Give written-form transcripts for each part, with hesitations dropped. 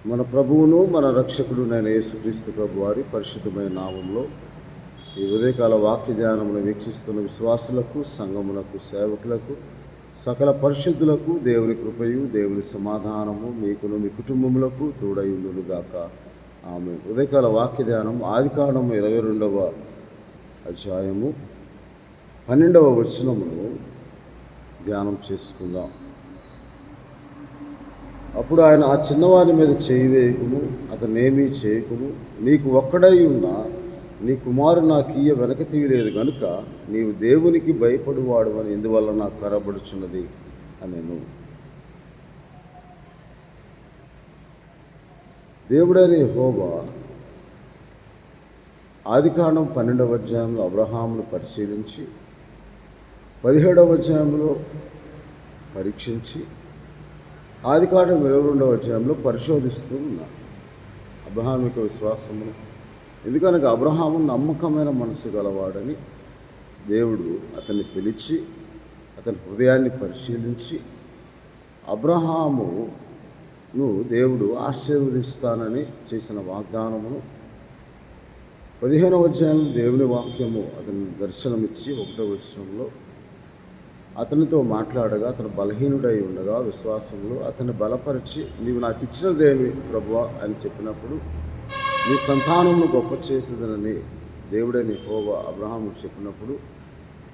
మన ప్రభువును మన రక్షకుడు నేను యేసుక్రీస్తు ప్రభు వారి పరిశుద్ధమైన నామంలో ఈ ఉదయకాల వాక్య ధ్యానమును వీక్షిస్తున్న విశ్వాసులకు, సంఘమునకు, సేవకులకు, సకల పరిశుద్ధులకు దేవుని కృపయు దేవుని సమాధానము మీకును మీ కుటుంబములకు తోడయుండును గాక. ఆమె ఉదయకాల వాక్య ధ్యానం ఆదికాండము 22వ అధ్యాయము 12వ వచనమును ధ్యానం చేసుకుందాం. అప్పుడు ఆయన, ఆ చిన్నవాని మీద చేయి వేయకుము, అతనేమీ చేయకుము, నీకు ఒక్కడై ఉన్న నీ కుమారుడు నాకు ఇయ్య వెనక తీయలేదు గనుక నీవు దేవునికి భయపడువాడు అని ఎందువల్ల నాకు కనబడుచున్నది అనెను. దేవుడైన యెహోవా ఆదికాండం 12వ అధ్యాయంలో అబ్రహామును పరిశీలించి 17వ అధ్యాయంలో పరీక్షించి ఆదికాండం 22వ అధ్యాయంలో పరిశోధిస్తూ ఉన్నారు అబ్రహాం యొక్క విశ్వాసమును. ఎందుకనగా అబ్రహాము నమ్మకమైన మనసు గలవాడని దేవుడు అతన్ని పిలిచి అతని హృదయాన్ని పరిశీలించి అబ్రహామును దేవుడు ఆశీర్వదిస్తానని చేసిన వాగ్దానమును 15వ అధ్యాయంలో దేవుని వాక్యము అతని దర్శనమిచ్చి 1వ వచనంలో అతనితో మాట్లాడగా అతను బలహీనుడై ఉండగా విశ్వాసంలో అతన్ని బలపరిచి, నీవు నాకు ఇచ్చినదేమి ప్రభువా అని చెప్పినప్పుడు నీ సంతానమును గొప్ప చేసేదనని దేవుడైన యెహోవా అబ్రహాముకు చెప్పినప్పుడు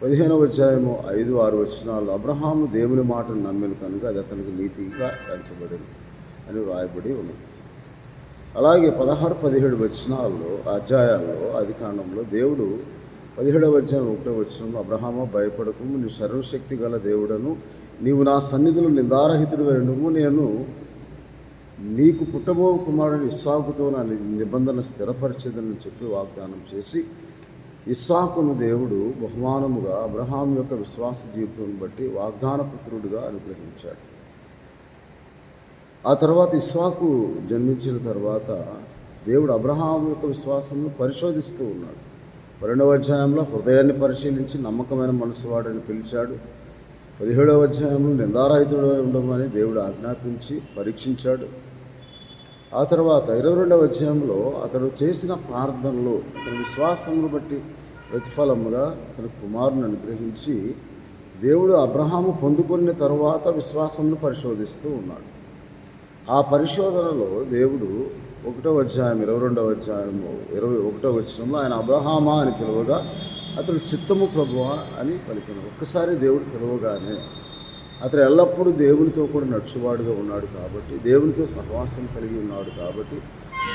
15వ అధ్యాయము 5-6 వచనాలు అబ్రహాము దేవుని మాటను నమ్మిన కనుక అది అతనికి నీతిగా ఎంచబడింది అని వ్రాయబడి ఉన్నది. అలాగే 16-17 వచనాల్లో అధ్యాయాల్లో ఆదికాండంలో దేవుడు 17వ అధ్యాయం 1వ వచనంలో అబ్రహామా భయపడకుము, నీ సర్వశక్తి గల దేవుడను, నీవు నా సన్నిధిలో నిందారహితుడు ఉండుము, నేను నీకు పుట్టబో కుమారుడు ఇస్సాకుతో నా నిబంధన స్థిరపరిచేదని చెప్పి వాగ్దానం చేసి ఇస్సాకును దేవుడు బహుమానముగా అబ్రహాం యొక్క విశ్వాస జీవితం బట్టి వాగ్దాన పుత్రుడిగా అనుగ్రహించాడు. ఆ తర్వాత ఇస్సాకు జన్మించిన తర్వాత దేవుడు అబ్రహాం యొక్క విశ్వాసంను పరిశోధిస్తూ ఉన్నాడు. 12వ అధ్యాయంలో హృదయాన్ని పరిశీలించి నమ్మకమైన మనసు వాడని పిలిచాడు. 17వ అధ్యాయంలో నిందారహితుడు ఉండమని దేవుడు ఆజ్ఞాపించి పరీక్షించాడు. ఆ తర్వాత 22వ అధ్యాయంలో అతడు చేసిన ప్రార్థనలో అతని విశ్వాసమును బట్టి ప్రతిఫలముగా అతని కుమారుని అనుగ్రహించి దేవుడు అబ్రహాము పొందుకున్న తర్వాత విశ్వాసమును పరిశోధిస్తూ ఉన్నాడు. ఆ పరిశోధనలో దేవుడు 1వ అధ్యాయం 22వ అధ్యాయము 21వ వచనంలో ఆయన అబ్రహామా అని పిలువగా అతడు చిత్తము ప్రభువా అని పలికిన. ఒక్కసారి దేవుడు పిలువగానే అతడు ఎల్లప్పుడూ దేవునితో కూడా నడుచువాడుగా ఉన్నాడు కాబట్టి, దేవునితో సహవాసం కలిగి ఉన్నాడు కాబట్టి,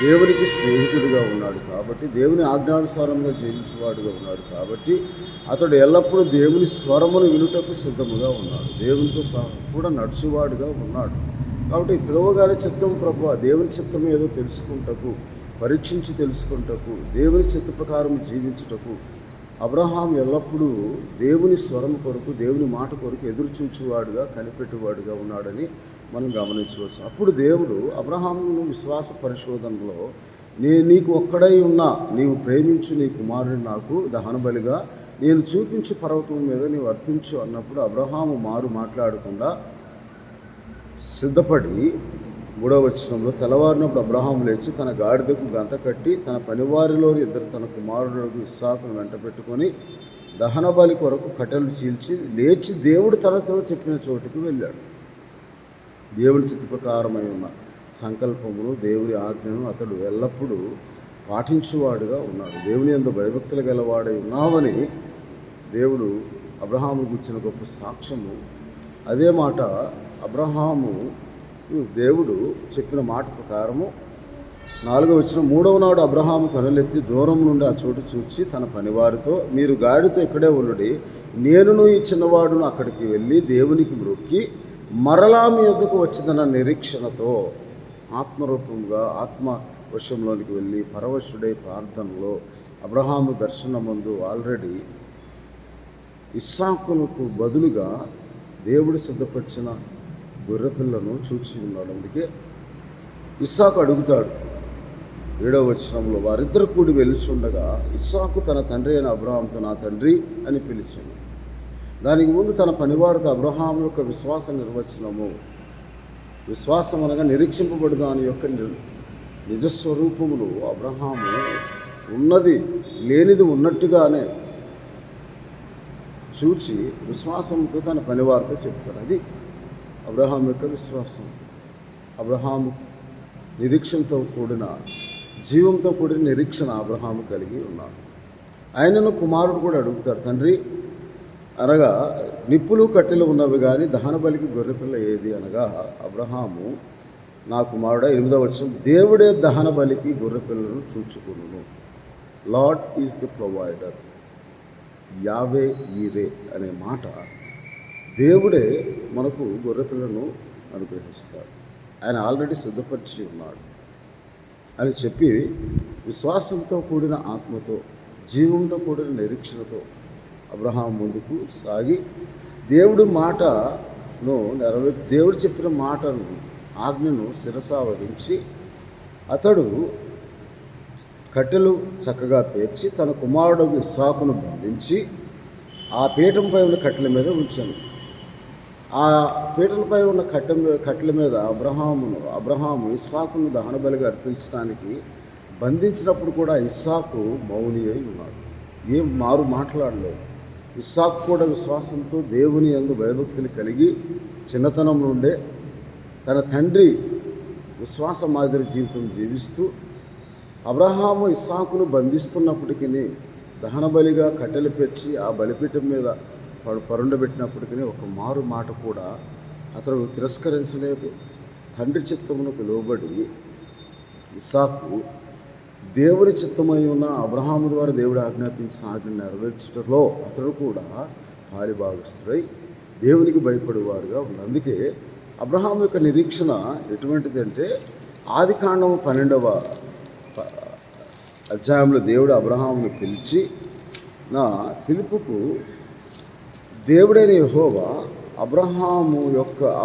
దేవునికి స్నేహితుడిగా ఉన్నాడు కాబట్టి, దేవుని ఆజ్ఞానుసారంగా జీవించేవాడుగా ఉన్నాడు కాబట్టి అతడు ఎల్లప్పుడూ దేవుని స్వరమును వినుటకు సిద్ధముగా ఉన్నాడు, దేవునితో కూడా నడుచువాడుగా ఉన్నాడు. కాబట్టి పిలువగానే చిత్తం ప్రభువా, దేవుని చిత్తం ఏదో తెలుసుకుంటకు, పరీక్షించి తెలుసుకుంటకు, దేవుని చిత్త ప్రకారం జీవించుటకు అబ్రహాం ఎల్లప్పుడూ దేవుని స్వరం కొరకు, దేవుని మాట కొరకు ఎదురు చూచువాడుగా, కనిపెట్టువాడుగా ఉన్నాడని మనం గమనించవచ్చు. అప్పుడు దేవుడు అబ్రహామును విశ్వాస పరిశోధనలో, నీకు ఒక్కడై ఉన్నా నీవు ప్రేమించు నీ కుమారుని నాకు దహనబలిగా నేను చూపించు పర్వతం మీద నీవు అర్పించు అన్నప్పుడు అబ్రహాము మాట్లాడకుండా సిద్ధపడి 3వ వచనంలో తెల్లవారినప్పుడు అబ్రహాం లేచి తన గాడిదకు గంత కట్టి తన పనివారిలోని 2 తన కుమారులకు ఇస్సాకును వెంట పెట్టుకొని దహన బలి కొరకు కట్టెలు చీల్చి లేచి దేవుడు తనతో చెప్పిన చోటుకు వెళ్ళాడు. దేవుని చిత్త ప్రకారమై ఉన్న సంకల్పమును, దేవుని ఆజ్ఞను అతడు ఎల్లప్పుడూ పాటించువాడుగా ఉన్నాడు. దేవుని యందు భయభక్తులు గలవాడై ఉన్నావని దేవుడు అబ్రహాముకు ఇచ్చిన గొప్ప సాక్ష్యము. అదే మాట అబ్రహాము దేవుడు చెప్పిన మాట ప్రకారము 4వ వచనం, 3వ నాడు అబ్రహాము కనులెత్తి దూరం నుండి ఆ చోటు చూచి తన పనివారితో, మీరు గాడితో ఇక్కడే ఉండుడి, నేనును ఈ చిన్నవాడును అక్కడికి వెళ్ళి దేవునికి మొక్కి మరలా మీ యొద్దకు వచ్చిందన్న నిరీక్షణతో ఆత్మరూపంగా ఆత్మవశంలోనికి వెళ్ళి పరవశుడై ప్రార్థనలో అబ్రహాము దర్శనమందు ఆల్రెడీ ఇస్సాకునకు బదులుగా దేవుడు సిద్ధపరిచిన గొర్రెపిల్లను చూచి ఉన్నాడు. అందుకే ఇస్సాకు అడుగుతాడు 7వ వచనంలో, వారిద్దరు కూడి వెలుచుండగా ఇస్సాకు తన తండ్రి అయిన అబ్రహాంతో నా తండ్రి అని పిలిచాడు. దానికి ముందు తన పనివారితో అబ్రహాం యొక్క విశ్వాస నిర్వచనము విశ్వాసం అనగా నిరీక్షింపబడు దాని యొక్క నిజస్వరూపములు అబ్రహాము ఉన్నది లేనిది ఉన్నట్టుగానే చూచి విశ్వాసంతో తన పనివారితో చెప్తాడు. అది అబ్రహాం యొక్క విశ్వాసం. అబ్రహాము నిరీక్షణతో కూడిన జీవంతో కూడిన నిరీక్షణ అబ్రహాము కలిగి ఉన్నాడు. ఆయనను కుమారుడు కూడా అడుగుతాడు, తండ్రి అనగా నిప్పులు కట్టెలు ఉన్నవి కానీ దహన బలికి గొర్రెపిల్ల ఏది అనగా అబ్రహాము, నా కుమారుడ 8వ వచనం, దేవుడే దహన బలికి గొర్రెపిల్లను చూచుకును. లార్డ్ ఈజ్ ది ప్రొవైడర్, యావే ఈరే అనే మాట, దేవుడే మనకు గొర్రెపిల్లను అనుగ్రహిస్తాడు, ఆయన ఆల్రెడీ సిద్ధపరిచి ఉన్నాడు అని చెప్పి విశ్వాసంతో కూడిన ఆత్మతో జీవంతో కూడిన నిరీక్షణతో అబ్రహాం ముందుకు సాగి దేవుడి మాటను దేవుడు చెప్పిన మాటను ఆజ్ఞను శిరసా వహించి అతడు కట్టెలు చక్కగా పేర్చి తన కుమారుడు ఇస్సాకును బంధించి ఆ పీఠంపై ఉన్న కట్టెల మీద ఉంచాను. ఆ పీఠలపై ఉన్న కట్టెల మీద అబ్రహాము ఇస్సాకును దహన బలిగా అర్పించడానికి బంధించినప్పుడు కూడా ఇస్సాకు మౌని అయి ఉన్నాడు, ఏం మారు మాట్లాడలేదు. ఇస్సాకు కూడా విశ్వాసంతో దేవుని యందు భయభక్తులు కలిగి చిన్నతనం నుండే తన తండ్రి విశ్వాస మాదిరి జీవితం జీవిస్తూ అబ్రహాము ఇస్సాకును బంధిస్తున్నప్పటికీ దహన బలిగా కట్టెలు పెట్టి ఆ బలిపీఠం మీద పరుండబెట్టినప్పటికీ ఒక మారు మాట కూడా అతడు తిరస్కరించలేదు. తండ్రి చిత్తమునకు లోబడి ఇస్సాకు దేవుని చిత్తమై ఉన్న అబ్రహాము ద్వారా దేవుడు ఆజ్ఞాపించిన ఆజ్ఞ నెరవేర్చడంలో అతడు కూడా పారిభాగస్తుడై దేవునికి భయపడేవారుగా ఉన్నాడు. అందుకే అబ్రహాము యొక్క నిరీక్షణ ఎటువంటిది అంటే ఆదికాండము 12వ అధ్యాయంలో దేవుడు అబ్రహామును పిలిచి నా పిలుపుకు దేవుడైన యెహోవా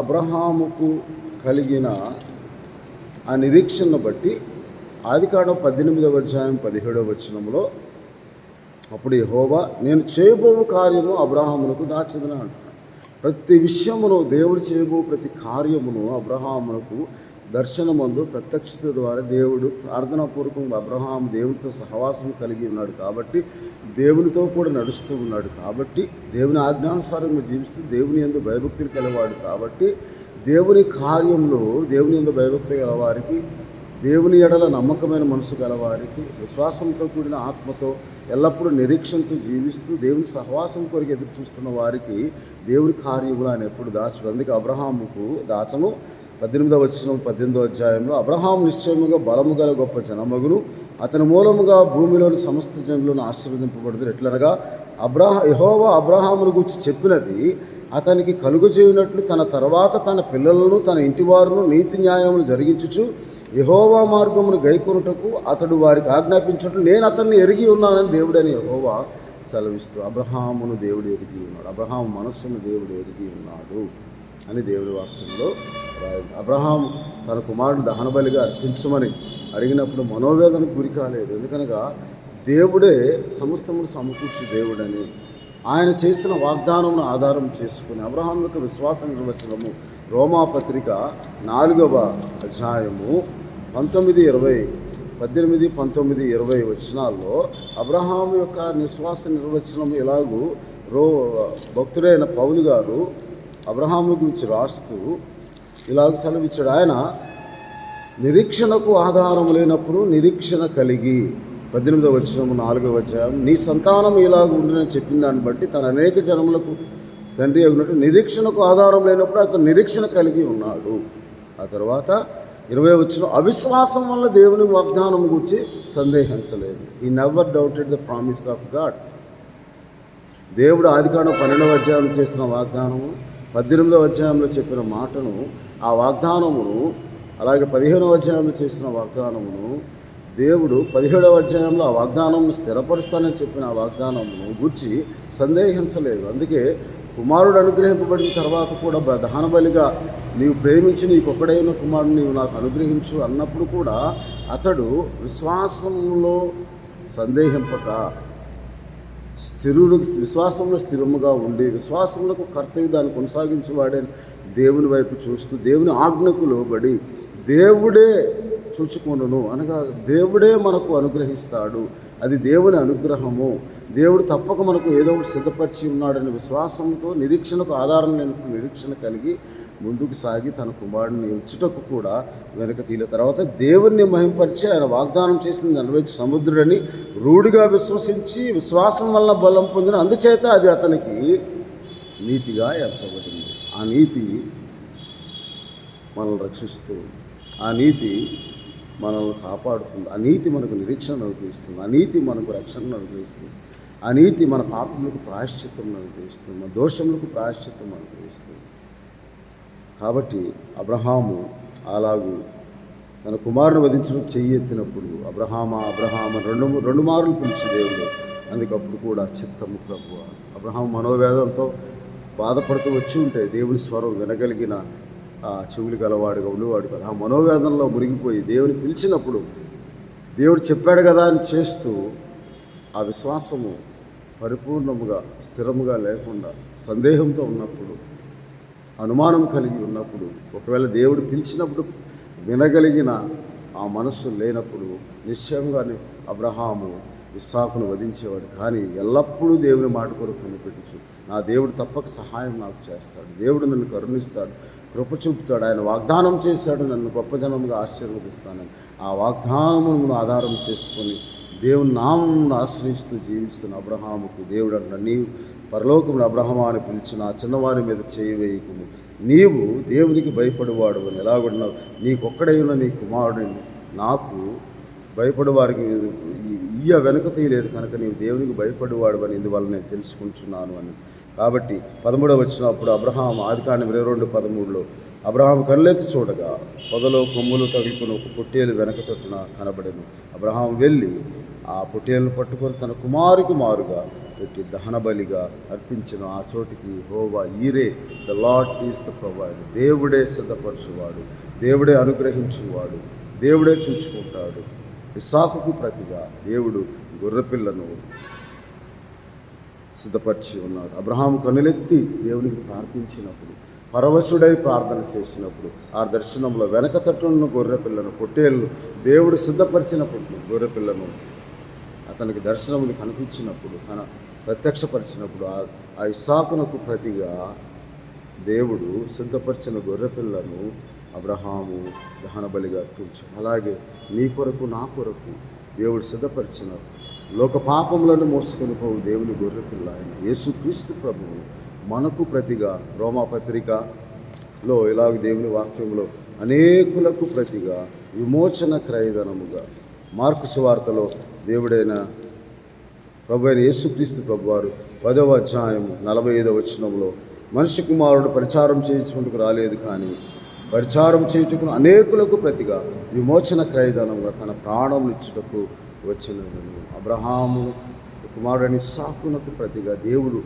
అబ్రహాముకు కలిగిన ఆ నిరీక్షణను బట్టి ఆదికాండం 18వ అధ్యాయం 17వ వచనంలో అప్పుడు యెహోవా నేను చేయబో కార్యము అబ్రహామునకు దాచెదను అంటున్నాడు. ప్రతి విషయమును దేవుడు చేయబో ప్రతి కార్యమును అబ్రహామునకు దర్శనమందు ప్రత్యక్షత ద్వారా దేవుడు ప్రార్థనాపూర్వకంగా అబ్రహాము దేవునితో సహవాసం కలిగి ఉన్నాడు కాబట్టి దేవునితో కూడా నడుస్తూ ఉన్నాడు కాబట్టి దేవుని ఆజ్ఞానుసారంగా జీవిస్తూ దేవుని యందు భయభక్తులు కలవాడు కాబట్టి దేవుని కార్యంలో దేవుని యందు భయభక్తి గలవారికి దేవుని ఎడల నమ్మకమైన మనసు గలవారికి విశ్వాసంతో కూడిన ఆత్మతో ఎల్లప్పుడూ నిరీక్షణతో జీవిస్తూ దేవుని సహవాసం కొరకు ఎదురు చూస్తున్న వారికి దేవుని కార్యములు ఆయన ఎప్పుడు దాచడు. అందుకే అబ్రహాముకు దాచను 18వ వచనం 18వ అధ్యాయంలో అబ్రహాము నిశ్చయముగా బలము గల గొప్ప జనమగును, అతని మూలముగా భూమిలోని సమస్త జనులను ఆశీర్వదింపబడుతుంది. ఎట్లనగా యెహోవా అబ్రహామును గురించి చెప్పినది అతనికి కలుగజేయునట్లు తన తర్వాత తన పిల్లలను తన ఇంటివారును నీతి న్యాయములు జరిగించుచు యెహోవా మార్గమును గైకొనుటకు అతడు వారికి ఆజ్ఞాపించినట్లు నేను అతన్ని ఎరిగి ఉన్నానని దేవుడని యెహోవా సెలవిస్తూ అబ్రహామును దేవుడు ఎరిగి ఉన్నాడు, అబ్రహాము మనస్సును దేవుడు ఎరిగి ఉన్నాడు అని దేవుడి వాక్యంలో రాయండి. అబ్రహాం తన కుమారుడు దహన బలిగా అర్పించమని అడిగినప్పుడు మనోవేదనకు గురి కాలేదు. ఎందుకనగా దేవుడే సమస్తమును సమకూర్చి దేవుడని ఆయన చేసిన వాగ్దానమును ఆధారం చేసుకుని అబ్రహాం యొక్క విశ్వాస నిర్వచనము రోమాపత్రిక 4వ అధ్యాయము 18, 20 వచనాల్లో అబ్రహాము యొక్క విశ్వాస నిర్వచనం ఎలాగూ భక్తుడైన పౌలు గారు అబ్రహాము గురించి రాస్తూ ఇలాగ సెలవిచ్చాడు. ఆయన నిరీక్షణకు ఆధారం లేనప్పుడు నిరీక్షణ కలిగి 18వ వచనం 4వ అధ్యాయం నీ సంతానం ఇలాగ ఉందని చెప్పిన దాన్ని బట్టి తన అనేక జనములకు తండ్రి అయినట్టు నిరీక్షణకు ఆధారం లేనప్పుడు అతను నిరీక్షణ కలిగి ఉన్నాడు. ఆ తర్వాత 20వ వచనం అవిశ్వాసం వల్ల దేవుని వాగ్దానం గురించి సందేహించలేదు. ఈ never doubted the promise of God. దేవుడు ఆదికాండం 12వ అధ్యాయం చేసిన వాగ్దానము 18వ అధ్యాయంలో చెప్పిన మాటను ఆ వాగ్దానమును అలాగే 15వ అధ్యాయంలో చేసిన వాగ్దానమును దేవుడు 17వ అధ్యాయంలో ఆ వాగ్దానమును స్థిరపరుస్తానని చెప్పిన ఆ వాగ్దానమును గురించి సందేహించలేదు. అందుకే కుమారుడు అనుగ్రహింపబడిన తర్వాత కూడా దహన బలిగా నీవు ప్రేమించి నీకొక్కడైన కుమారుడు నీవు నాకు అనుగ్రహించు అన్నప్పుడు కూడా అతడు విశ్వాసంలో సందేహింపక విశ్వాసంలో స్థిరముగా ఉండి విశ్వాసములకు కర్తవ్య దాన్ని కొనసాగించేవాడే దేవుని వైపు చూస్తూ దేవుని ఆజ్ఞకు లోబడి దేవుడే చూచుకొనును అనగా దేవుడే మనకు అనుగ్రహిస్తాడు. అది దేవుని అనుగ్రహము. దేవుడు తప్పక మనకు ఏదో ఒకటి సిద్ధపరిచి ఉన్నాడనే విశ్వాసంతో నిరీక్షణకు ఆధారం లేని నిరీక్షణ కలిగి ముందుకు సాగి తన కుమారుడిని ఇచ్చుటకు కూడా వెనక తీల తర్వాత దేవుణ్ణి మహింపరిచి ఆయన వాగ్దానం చేసింది నెరవేర్చి సముద్రుడని రూఢిగా విశ్వసించి విశ్వాసం వల్ల బలం పొందిన అందుచేత అది అతనికి నీతిగా ఎంచబడింది. ఆ నీతి మనల్ని రక్షిస్తూ, ఆ నీతి మనల్ని కాపాడుతుంది. ఆ నీతి మనకు నిరీక్షణ అనుగ్రహిస్తుంది. ఆ నీతి మనకు రక్షణను అనుగ్రహిస్తుంది. ఆ నీతి మన పాపములకు ప్రాయశ్చిత్తం అనుగ్రహిస్తుంది. మన దోషములకు ప్రాయశ్చిత్తం అనుగ్రహిస్తుంది. కాబట్టి అబ్రహాము అలాగూ తన కుమారుని వధించడం చెయ్యి ఎత్తినప్పుడు అబ్రహామా రెండు మార్లు పిలిచి దేవుడు అందుకప్పుడు కూడా చిత్తము ప్రభువా. అబ్రహాము మనోవేదంతో బాధపడుతూ వచ్చి ఉంటే దేవుని స్వరం వినగలిగిన ఆ చెవులు గలవాడుగా ఉండేవాడు కదా. ఆ మనోవేదనలో మునిగిపోయి దేవుని పిలిచినప్పుడు దేవుడు చెప్పాడు కదా అని చేస్తూ ఆ విశ్వాసము పరిపూర్ణముగా స్థిరముగా లేకుండా సందేహంతో ఉన్నప్పుడు, అనుమానం కలిగి ఉన్నప్పుడు, ఒకవేళ దేవుడు పిలిచినప్పుడు వినగలిగిన ఆ మనస్సు లేనప్పుడు నిశ్చయంగానే అబ్రహాము ఇస్సాకును వధించేవాడు. కానీ ఎల్లప్పుడూ దేవుని మాట కొరకు కనిపెట్టుచు నా దేవుడు తప్పక సహాయం నాకు చేస్తాడు, దేవుడు నన్ను కరుణిస్తాడు, కృప చూపుతాడు, ఆయన వాగ్దానం చేశాడు నన్ను గొప్ప జనముగా ఆశీర్వదిస్తానని ఆ వాగ్దానమును ఆధారం చేసుకొని దేవుని నామమును ఆశ్రయిస్తూ జీవిస్తున్న అబ్రహాముకు దేవుడు అన్న నీవు పరలోకమును అబ్రహాము అని పిలిచిన ఆ చిన్నవారి మీద చేయి వేయకుము, నీవు దేవునికి భయపడేవాడు అని ఎలాగున్నావు, నీకొక్కడైనా నీ కుమారుడిని నాకు భయపడే వారికి ఇయ్య వెనక తీయలేదు కనుక నీవు దేవునికి భయపడేవాడు అని ఇందువల్ల నేను తెలుసుకుంటున్నాను అని. కాబట్టి 13వ వచ్చినప్పుడు అబ్రహాము ఆదికాండం 22:13 అబ్రహాము కళ్ళెత్తి చూడగా పొదలో కొమ్ములు తగులుకుని ఒక పొట్టేలు వెనక తొట్టున కనబడెను. అబ్రహాము వెళ్ళి ఆ పొట్టేలను పట్టుకొని తన కుమారుకు మారుగా పెట్టి దహన బలిగా అర్పించిన ఆ చోటికి యెహోవా ఈరే the lord is the provider, దేవుడే సిద్ధపరచువాడు, దేవుడే అనుగ్రహించువాడు, దేవుడే చూచుకుంటాడు. ఇస్సాకుకు ప్రతిగా దేవుడు గొర్రెపిల్లను సిద్ధపరిచి ఉన్నాడు. అబ్రహాము కనులెత్తి దేవునికి ప్రార్థించినప్పుడు, పరవశుడై ప్రార్థన చేసినప్పుడు ఆ దర్శనంలో వెనక తట్టున్న గొర్రెపిల్లను పొట్టేళ్ళు దేవుడు సిద్ధపరిచినప్పుడు గొర్రెపిల్లను అతనికి దర్శనములు కనిపించినప్పుడు ప్రత్యక్షపరిచినప్పుడు ఆ ఇస్సాకునకు ప్రతిగా దేవుడు సిద్ధపరిచిన గొర్రెపిల్లను అబ్రహాము దహన బలిగా అర్పించాడు. అలాగే నీ కొరకు నా కొరకు దేవుడు సిద్ధపరిచిన లోక పాపములను మోసుకొని పోవు దేవుని గొర్రెపిల్ల ఆయన యేసుక్రీస్తు ప్రభువు మనకు ప్రతిగా రోమాపత్రికలో ఇలాగ దేవుని వాక్యంలో అనేకులకు ప్రతిగా విమోచన క్రయధనముగా మార్కు సువార్తలో దేవుడైన ప్రభు అయిన యేసుక్రీస్తు ప్రభువారు 10వ అధ్యాయం 45వ వచనంలో మనిషి కుమారుడు పరిచారం చేయించుకుంటూ రాలేదు కానీ పరిచారం చేయుటకు అనేకులకు ప్రతిగా విమోచన క్రయధనంగా తన ప్రాణం ఇచ్చుటకు వచ్చినను. అబ్రహాము కుమారుడని ఇస్సాకునకు ప్రతిగా దేవుడు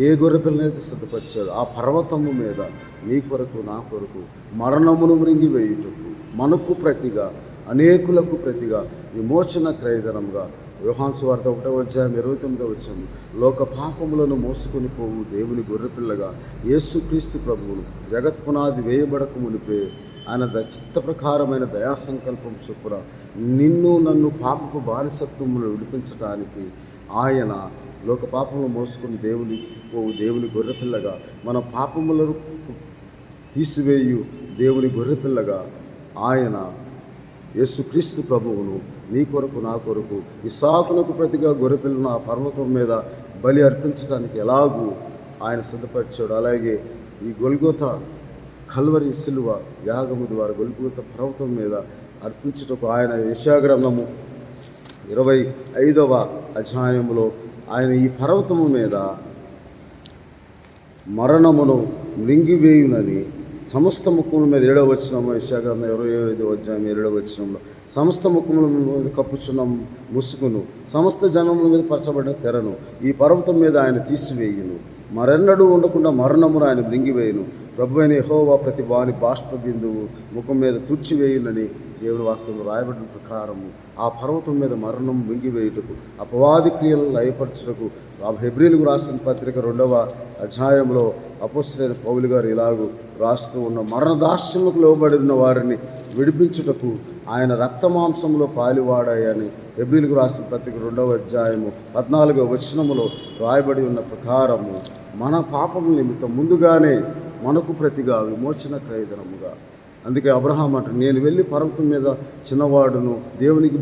ఏ గొర్రెపిల్లనైతే సిద్ధపరిచాడు ఆ పర్వతము మీద నీ కొరకు నా కొరకు మరణమును మృంగి వేయుటకు మనకు ప్రతిగా అనేకులకు ప్రతిగా విమోచన క్రయధనంగా యోహాను సువార్త 1వ అధ్యాయం 29వ వచనం లోక పాపములను మోసుకొని పోవు దేవుని గొర్రెపిల్లగా యేసుక్రీస్తు ప్రభువును జగత్పునాది వేయబడక మునిపే ఆయన చిత్త ప్రకారమైన దయాసంకల్పం చొప్పున నిన్ను నన్ను పాపపు బానిసత్వమును విడిపించడానికి ఆయన లోక పాపములు మోసుకుని దేవుని గొర్రెపిల్లగా మన పాపములను తీసివేయు దేవుని గొర్రెపిల్లగా ఆయన యేసుక్రీస్తు ప్రభువును నీ కొరకు నా కొరకు ఇస్సాకునకు ప్రతిగా గొర్రెపిల్లను ఆ పర్వతం మీద బలి అర్పించడానికి ఎలాగూ ఆయన సిద్ధపరిచాడు. అలాగే ఈ గొల్గోతా కల్వరి సిలువ యాగము ద్వారా గొల్గోతా పర్వతం మీద అర్పించుటకు ఆయన యెషయా గ్రంథము 25వ అధ్యాయంలో ఆయన ఈ పర్వతము మీద మరణమును మృంగివేయునని సమస్త ముఖముల మీద 7వ వచనంలో యెషయా గ్రంథం 25వ అధ్యాయం 7వ వచనంలో సమస్త ముఖముల మీద కప్పుచున్న ముసుగును సమస్త జనముల మీద పరచబడిన తెరను ఈ పర్వతం మీద ఆయన తీసివేయును. మరెన్నడూ ఉండకుండా మరణమును ఆయన మృంగివేయును. ప్రభువైన యెహోవా ప్రతి వాని బాష్ప బిందువు ముఖం మీద తుడిచివేయునని దేవుని వాక్యంలో రాయబడిన ప్రకారము ఆ పర్వతం మీద మరణం మృంగివేయుటకు, అపవాది క్రియలను లయపరచుటకు హెబ్రీయులకు రాసిన పత్రిక 2వ అధ్యాయంలో అపోస్తలుడైన పౌలు గారు ఇలాగూ రాస్తూ ఉన్న, మరణదాస్యముకు లోబడిన వారిని విడిపించుటకు ఆయన రక్తమాంసంలో పాలివాడాయని హెబ్రీయులకు రాసిన పత్రిక 2వ అధ్యాయము 14వ వచనములో రాయబడి ఉన్న ప్రకారము మన పాపముల నిమిత్తం ముందుగానే మనకు ప్రతిగా విమోచన క్రయధనముగా. అందుకే అబ్రహాం అంటాడు, నేను వెళ్ళి పర్వతం మీద చిన్నవాడును దేవునికి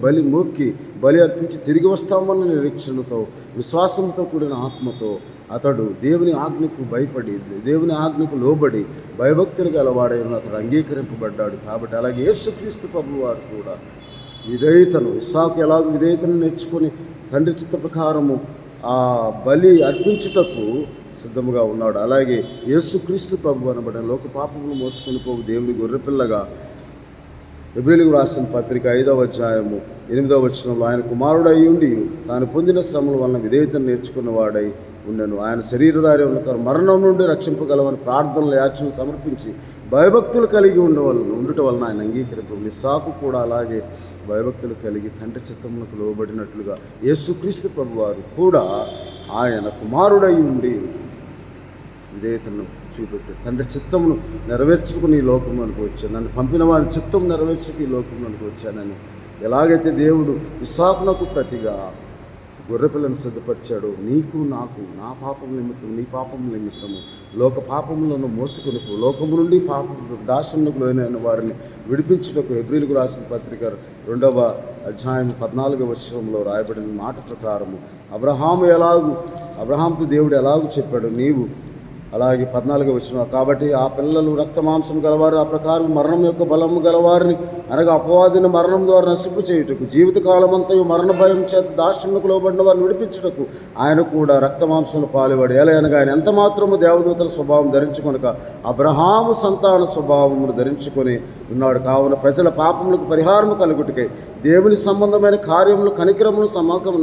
బలి అర్పించి తిరిగి వస్తామన్న నిరీక్షణతో, విశ్వాసంతో కూడిన ఆత్మతో అతడు దేవుని ఆజ్ఞకు భయపడి, దేవుని ఆజ్ఞకు లోబడి భయభక్తులు గలవాడై అతడు అంగీకరింపబడ్డాడు. కాబట్టి అలాగే యేసుక్రీస్తు ప్రభువారు కూడా విధేయతను, ఇస్సాకు ఎలాగో విధేయతను నేర్చుకొని తండ్రి చిత్త ప్రకారము ఆ బలి అర్పించుటకు సిద్ధముగా ఉన్నాడు. అలాగే యేసుక్రీస్తు ప్రభు అనబడిన లోక పాపమును మోసుకొని పోవు దేవుని గొర్రెపిల్లగా హెబ్రీయులకు రాసిన పత్రిక 5వ అధ్యాయము 8వ వచనంలో, ఆయన కుమారుడై ఉండి తాను పొందిన శ్రమల వలన విధేయతను నేర్చుకున్నవాడై ఉండెను. ఆయన శరీరధారి ఉన్న మరణం నుండి రక్షింపగలవని ప్రార్థనలు యాచనలు సమర్పించి భయభక్తులు కలిగి ఉండటం వలన ఆయన అంగీకరింపు. ఇస్సాకు కూడా అలాగే భయభక్తులు కలిగి తండ్రి చిత్తములకు లోబడినట్లుగా యేసుక్రీస్తు ప్రభువారు కూడా ఆయన కుమారుడై ఉండి విధేయతను చూపెట్టాడు. తండ్రి చిత్తమును నెరవేర్చుకుని ఈ లోకంలోనికి వచ్చాను, నన్ను పంపిన వారి చిత్తం నెరవేర్చుకు ఈ లోకంలోనికి వచ్చానని ఎలాగైతే దేవుడు ఇస్సాకునకు ప్రతిగా గొర్రెపిల్లను సిద్ధపరిచాడు, నీకు నాకు నా పాపం నిమిత్తం నీ పాపం నిమిత్తము లోక పాపములను మోసుకొని లోకము నుండి దాస్యములకు లోనైన వారిని విడిపించుటకు హెబ్రీయులకు రాసిన పత్రిక 2వ అధ్యాయం 14వ వచనంలో రాయబడిన మాట ప్రకారము అబ్రహాముతో దేవుడు ఎలాగూ చెప్పాడు, నీవు అలాగే 14వ వచనం, కాబట్టి ఆ పిల్లలు రక్త మాంసం గలవారు ఆ ప్రకారం మరణం యొక్క బలము గలవారిని అనగా అపవాదిని మరణం ద్వారా నశింపు చేయుటకు, జీవితకాలమంతయు మరణ భయం చేత దాస్యములకు లోబడిన వారిని విడిపించుటకు ఆయన కూడా రక్త మాంసంలో పాలుపడి అనగా ఆయన ఎంత మాత్రము దేవదూతల స్వభావం ధరించుకొనక అబ్రహాము సంతాన స్వభావమును ధరించుకొని ఉన్నాడు. కావున ప్రజల పాపములకు పరిహారము కలుగుటకై దేవుని సంబంధమైన కార్యములు కనికరములు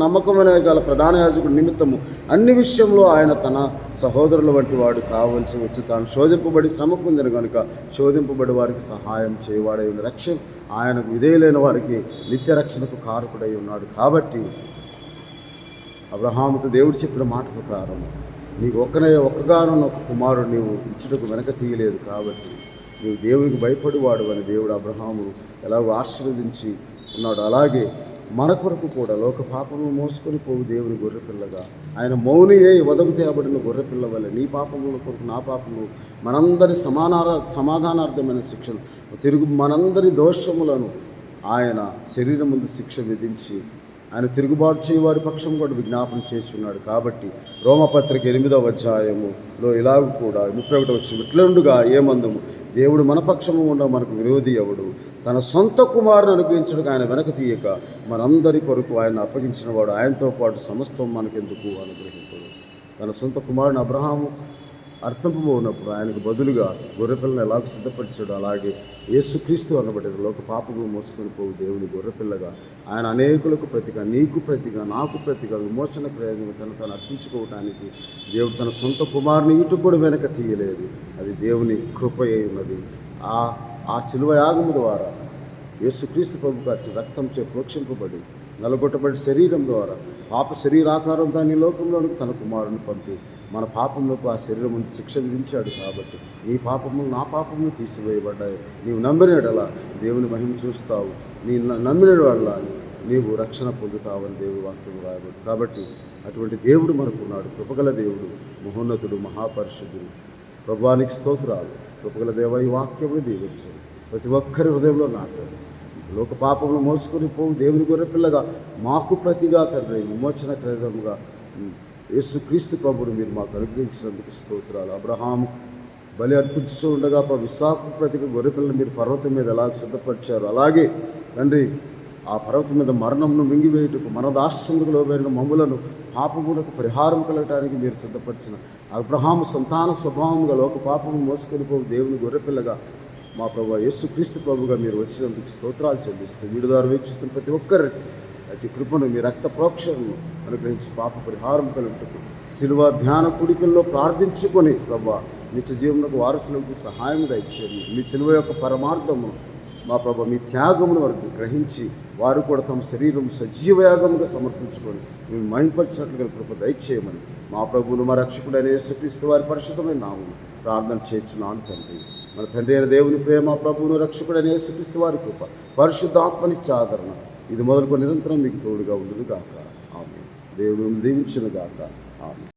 నమ్మకమైన గల ప్రధాన యాజకుడి నిమిత్తము అన్ని విషయంలో ఆయన తన సహోదరుల వంటి వాడు కావలసి వచ్చి తాను శోధింపబడి శ్రమ పొందిన కనుక శోధింపబడి వారికి సహాయం చేయవాడై ఉన్న రక్షణ ఆయనకు విధేయులైన వారికి నిత్య రక్షణకు కారకుడై ఉన్నాడు. కాబట్టి అబ్రహాముతో దేవుడు చెప్పిన మాట ప్రకారం నీకు ఒక్కగానొన్న ఒక కుమారుడు నీవు ఇచ్చుటకు వెనక తీయలేదు. కాబట్టి నీవు దేవునికి భయపడివాడు అని దేవుడు అబ్రహాము ఎలాగో ఆశీర్వదించి ఉన్నాడు. అలాగే మన కొరకు కూడా లోక పాపమును మోసుకొని పోవు దేవుని గొర్రెపిల్లగా ఆయన మౌని వదకు తేబడిన గొర్రెపిల్ల వల్ల నీ పాపముల కొరకు నా పాపము మనందరి సమాధానార్థమైన శిక్షను మనందరి దోషములను ఆయన శరీరం ముందు శిక్ష విధించి ఆయన తిరుగుబాటు చేయవారి పక్షం కూడా విజ్ఞాపన చేస్తున్నాడు. కాబట్టి రోమపత్రిక 8వ అధ్యాయములో ఇలాగ కూడా 31వ వచనం, ఇట్లుండగా ఏమందుము దేవుడు మన పక్షము ఉండ మనకు విరోధి ఎవడు, తన సొంత కుమారుని అనుగ్రహించడానికి ఆయన వెనక తీయక మనందరి కొరకు ఆయన అప్పగించిన వాడు ఆయనతో పాటు సమస్తం మనకెందుకు అనుగ్రహింపడు. తన సొంత కుమారుని అబ్రహాము అర్పింపబోనప్పుడు ఆయనకు బదులుగా గొర్రెపిల్లను ఎలాగ సిద్ధపరిచాడు, అలాగే యేసుక్రీస్తు అనబడిన లోక పాపము మోసుకొని పోవు దేవుని గొర్రెపిల్లగా ఆయన అనేకులకు ప్రతిగా, నీకు ప్రతిగా, నాకు ప్రతిగా విమోచన క్రయాన్ని తను అర్పించుకోవటానికి దేవుడు తన సొంత కుమారుని ఇటు కూడా వెనక తీయలేదు. అది దేవుని కృప అయి ఉన్నది. ఆ శిలువ యాగము ద్వారా యేసుక్రీస్తు ప్రభు గారి రక్తంచే ప్రోక్షింపబడి నలగొట్టబడి శరీరం ద్వారా పాప శరీరాకారం దాని లోకంలోనికి తన కుమారుని పంపి మన పాపంలోకి ఆ శరీరం ముందు శిక్ష విధించాడు. కాబట్టి నీ పాపములు నా పాపములు తీసివేయబడ్డాయి. నీవు నమ్మినడలా దేవుని మహిమ చూస్తావు, నీ నమ్మిన వల్ల నీవు రక్షణ పొందుతావని దేవుడి వాక్యం రాయబడి. కాబట్టి అటువంటి దేవుడు మనకున్నాడు, కృపగల దేవుడు, మహోన్నతుడు, మహాపరిశుద్ధుడు. ప్రభువానికి స్తోత్రాలు. కృపగల దేవ ఈ వాక్యములు దీవించండి, ప్రతి ఒక్కరి హృదయంలో నాటాడు. లోక పాపములు మోసుకొని పోవు దేవుని గొర్రెపిల్లగా మాకు ప్రతిగా తండ్రి విమోచన క్రయముగా యేసుక్రీస్తు ప్రభువును మీరు మాకు అనుగ్రహించినందుకు స్తోత్రాలు. అబ్రహాము బలి అర్పించుతూ ఉండగా ఇస్సాకు ప్రతిగా గొర్రెపిల్లని మీరు పర్వతం మీద ఎలాగ సిద్ధపరిచారు, అలాగే తండ్రి ఆ పర్వతం మీద మరణంను మింగివేయుటకు మన దాస్యములకు లోబడిన మమ్ములను పాపములకు పరిహారం కలగటానికి మీరు సిద్ధపరిచిన అబ్రహాము సంతాన స్వభావముగా లోక పాపము మోసుకొని పోవు దేవుని గొర్రెపిల్లగా మా ప్రభు యేసుక్రీస్తు ప్రభుగా మీరు వచ్చినందుకు స్తోత్రాలు చెల్లిస్తూ వీడి ద్వారా వీక్షిస్తున్న ప్రతి ఒక్కరికి అటు కృపను మీ రక్త ప్రోక్షణను అనుగ్రహించి పాప పరిహారం కలుగుటకు శిలువ ధ్యాన కుడికల్లో ప్రార్థించుకొని ప్రభా నిత్య జీవనకు వారసులకు సహాయం దయచేయండి. మీ శిలువ యొక్క పరమార్థము మా ప్రభా మీ త్యాగమును వారికి గ్రహించి వారు కూడా తమ శరీరం సజీవయాగముగా సమర్పించుకొని మేము మహింపరిచినట్లుగా కృప దయచేయమని మా ప్రభువును మా రక్షకుడైన యేసుక్రీస్తు వారి పరిశుద్ధమైన నామమున ప్రార్థన చేయుచున్నాను తండ్రి. మన తండ్రి అయిన దేవుని ప్రేమ, ప్రభువును రక్షకుడైన యేసుక్రీస్తు వారి కృప, పరిశుద్ధాత్మనిత్య ఆదరణ ఇది మొదలుకొని నిరంతరం మీకు తోడుగా ఉండును గాక. ఆమేన్. దేవుడు దీవించును గాక. ఆమేన్.